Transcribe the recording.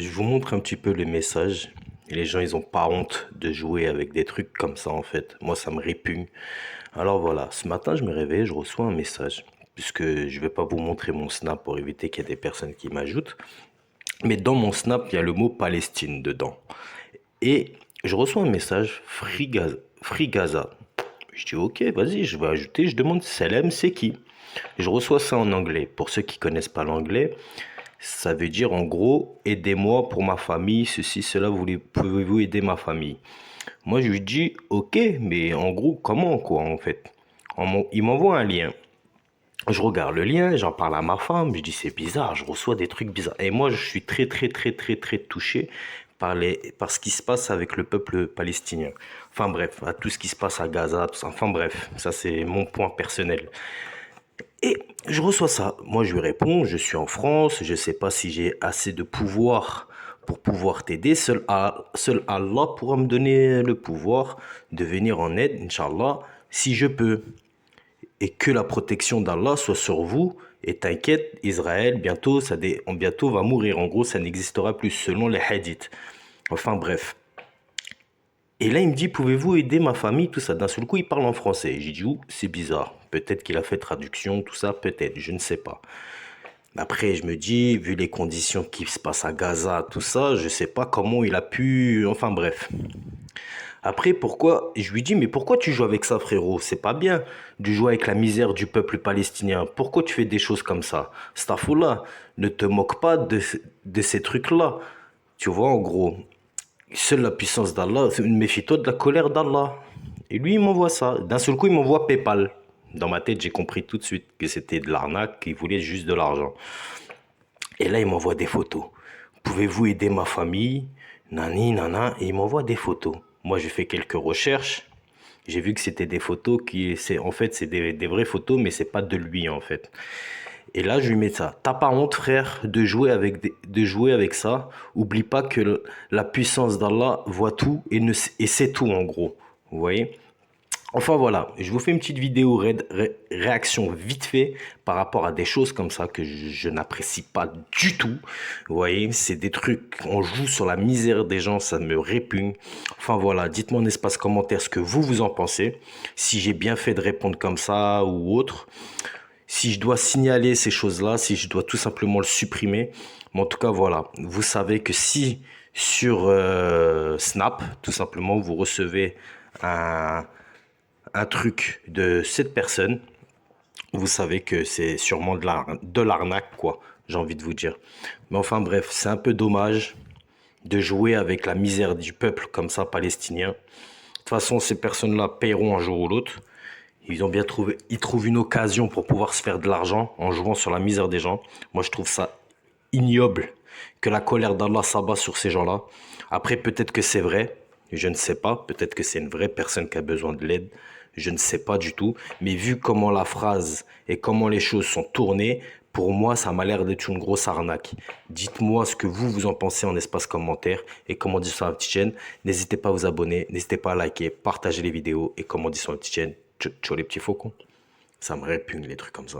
je vous montre un petit peu les messages. Et les gens, ils ont pas honte de jouer avec des trucs comme ça, en fait. Moi, ça me répugne. Alors voilà, ce matin, je me réveille, je reçois un message. Puisque je vais pas vous montrer mon snap pour éviter qu'il y ait des personnes qui m'ajoutent. Mais dans mon snap, il y a le mot Palestine dedans. Et je reçois un message Free Gaza. Je dis ok, vas-y, je vais ajouter. Je demande Salem, c'est qui? Je reçois ça en anglais. Pour ceux qui connaissent pas l'anglais, ça veut dire en gros, aidez-moi pour ma famille, ceci, cela, pouvez-vous aider ma famille? Moi, je lui dis, ok, mais en gros, comment, quoi, en fait? Il m'envoie un lien. Je regarde le lien, j'en parle à ma femme, je dis, c'est bizarre, je reçois des trucs bizarres. Et moi, je suis très, très, très, très, très touché par ce qui se passe avec le peuple palestinien. Enfin bref, à tout ce qui se passe à Gaza, tout ça. Enfin bref, ça c'est mon point personnel. Et je reçois ça. Moi, je lui réponds, je suis en France, je ne sais pas si j'ai assez de pouvoir pour pouvoir t'aider. Seul Allah pourra me donner le pouvoir de venir en aide, Inch'Allah, si je peux. Et que la protection d'Allah soit sur vous. Et t'inquiète, Israël, bientôt va mourir. En gros, ça n'existera plus selon les hadiths. Enfin bref. Et là, il me dit, pouvez-vous aider ma famille, tout ça. D'un seul coup, il parle en français. J'ai dit, ouh, c'est bizarre. Peut-être qu'il a fait traduction, tout ça, peut-être, je ne sais pas. Après, je me dis, vu les conditions qui se passent à Gaza, tout ça, je ne sais pas comment il a pu... Enfin bref. Après, pourquoi... Je lui dis, mais pourquoi tu joues avec ça, frérot? C'est pas bien de jouer avec la misère du peuple palestinien. Pourquoi tu fais des choses comme ça? Staffoula, ne te moque pas de ces trucs-là. Tu vois, en gros. Seule la puissance d'Allah, méfie-toi de la colère d'Allah. Et lui, il m'envoie ça. D'un seul coup, il m'envoie PayPal. Dans ma tête, j'ai compris tout de suite que c'était de l'arnaque, qu'il voulait juste de l'argent. Et là, il m'envoie des photos. Pouvez-vous aider ma famille? Nani, nana. Et il m'envoie des photos. Moi, j'ai fait quelques recherches. J'ai vu que c'était des photos en fait, c'est des vraies photos, mais c'est pas de lui, en fait. Et là, je lui mets ça. T'as pas honte, frère, de jouer avec ça. Oublie pas que la puissance d'Allah voit tout et c'est tout, en gros. Vous voyez? Enfin voilà, je vous fais une petite vidéo réaction vite fait par rapport à des choses comme ça que je n'apprécie pas du tout. Vous voyez, c'est des trucs, on joue sur la misère des gens, ça me répugne. Enfin voilà, dites-moi en espace commentaire ce que vous en pensez. Si j'ai bien fait de répondre comme ça ou autre. Si je dois signaler ces choses-là, si je dois tout simplement le supprimer. Mais en tout cas, voilà, vous savez que si sur Snap, tout simplement, vous recevez un, un truc de cette personne, vous savez que c'est sûrement de l'arnaque, quoi, j'ai envie de vous dire. Mais enfin bref, c'est un peu dommage de jouer avec la misère du peuple comme ça, palestinien. De toute façon, ces personnes-là paieront un jour ou l'autre. Ils trouvent une occasion pour pouvoir se faire de l'argent en jouant sur la misère des gens. Moi, je trouve ça ignoble que la colère d'Allah s'abat sur ces gens-là. Après, peut-être que c'est vrai, je ne sais pas. Peut-être que c'est une vraie personne qui a besoin de l'aide. Je ne sais pas du tout. Mais vu comment la phrase et comment les choses sont tournées, pour moi, ça m'a l'air d'être une grosse arnaque. Dites-moi ce que vous en pensez en espace commentaire. Et comme on dit sur la petite chaîne, n'hésitez pas à vous abonner, n'hésitez pas à liker, partager les vidéos. Et comme on dit sur la petite chaîne, ciao les petits faucons. Ça me répugne les trucs comme ça.